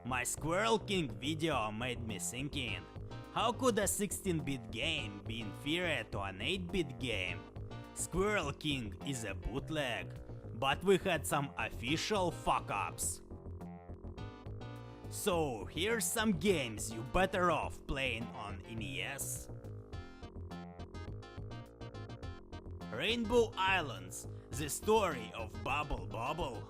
My Squirrel King video made me thinking, how could a 16-bit game be inferior to an 8-bit game? Squirrel King is a bootleg, but we had some official fuck-ups. So here's some games you better off playing on NES. Rainbow Islands, the story of Bubble Bobble.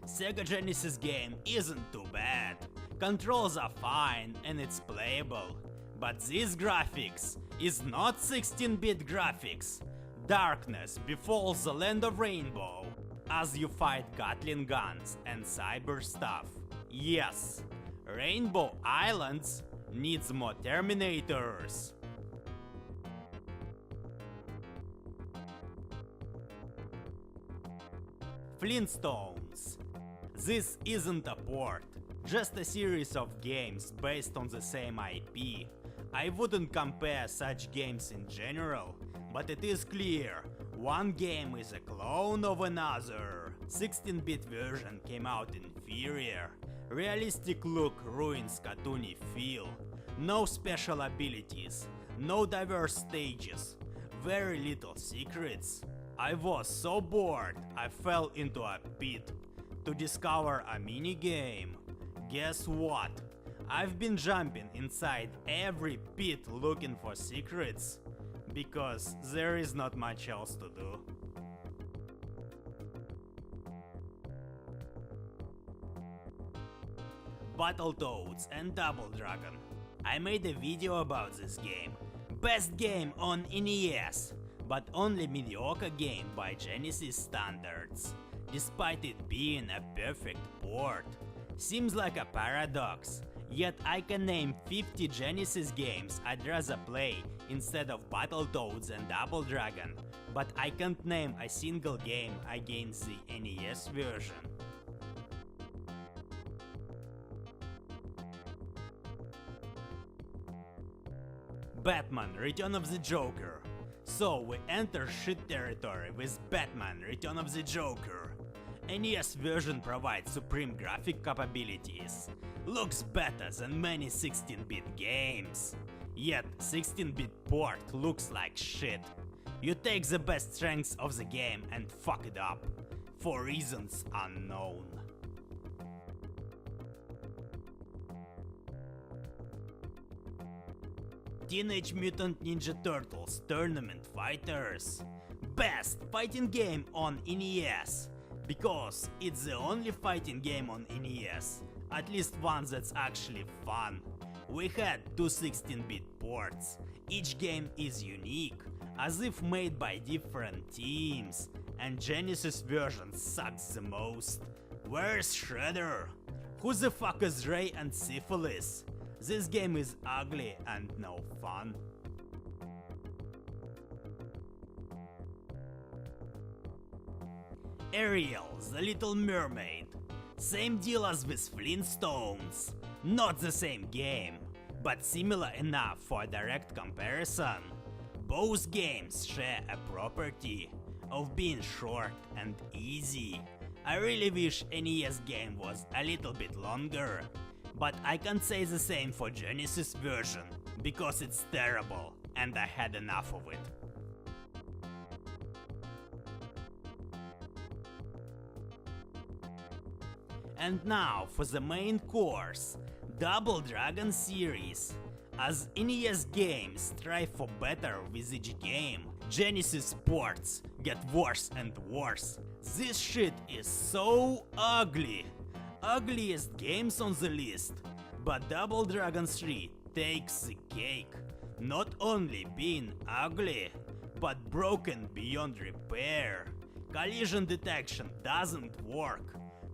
Sega Genesis game isn't too bad, controls are fine and it's playable, but this graphics is not 16-bit graphics. Darkness befalls the land of Rainbow as you fight Gatling guns and cyber stuff. Yes, Rainbow Islands needs more Terminators. Flintstones. This isn't a port, just a series of games based on the same IP. I wouldn't compare such games in general, but it is clear one game is a clone of another. 16-bit version came out inferior. Realistic look ruins cartoony feel. No special abilities, no diverse stages, very little secrets. I was so bored I fell into a pit to discover a minigame. Guess what? I've been jumping inside every pit looking for secrets, because there is not much else to do. Battletoads and Double Dragon. I made a video about this game. Best game on NES, but only mediocre game by Genesis standards, despite it being a perfect port. Seems like a paradox, yet I can name 50 Genesis games I'd rather play instead of Battletoads and Double Dragon, but I can't name a single game against the NES version. Batman: Return of the Joker. So we enter shit territory with Batman: Return of the Joker. NES version provides supreme graphic capabilities, looks better than many 16-bit games. Yet 16-bit port looks like shit. You take the best strengths of the game and fuck it up, for reasons unknown. Teenage Mutant Ninja Turtles Tournament Fighters. Best fighting game on NES, because it's the only fighting game on NES, at least one that's actually fun. We had two 16-bit ports, each game is unique, as if made by different teams, and Genesis version sucks the most. Where's Shredder? Who the fuck is Ray and Syphilis? This game is ugly and no fun. Ariel, the Little Mermaid. Same deal as with Flintstones. Not the same game, but similar enough for a direct comparison. Both games share a property of being short and easy. I really wish NES game was a little bit longer. But I can't say the same for Genesis version, because it's terrible and I had enough of it. And now for the main course, Double Dragon series. As NES games strive for better with each game, Genesis ports get worse and worse. This shit is so ugly. Ugliest games on the list, but Double Dragon 3 takes the cake. Not only being ugly, but broken beyond repair. Collision detection doesn't work.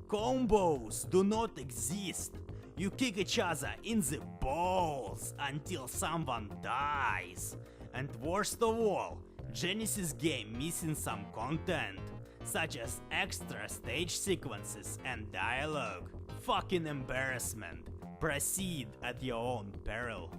Combos do not exist. You kick each other in the balls until someone dies. And worst of all, Genesis game missing some content, such as extra stage sequences and dialogue. Fucking embarrassment. Proceed at your own peril.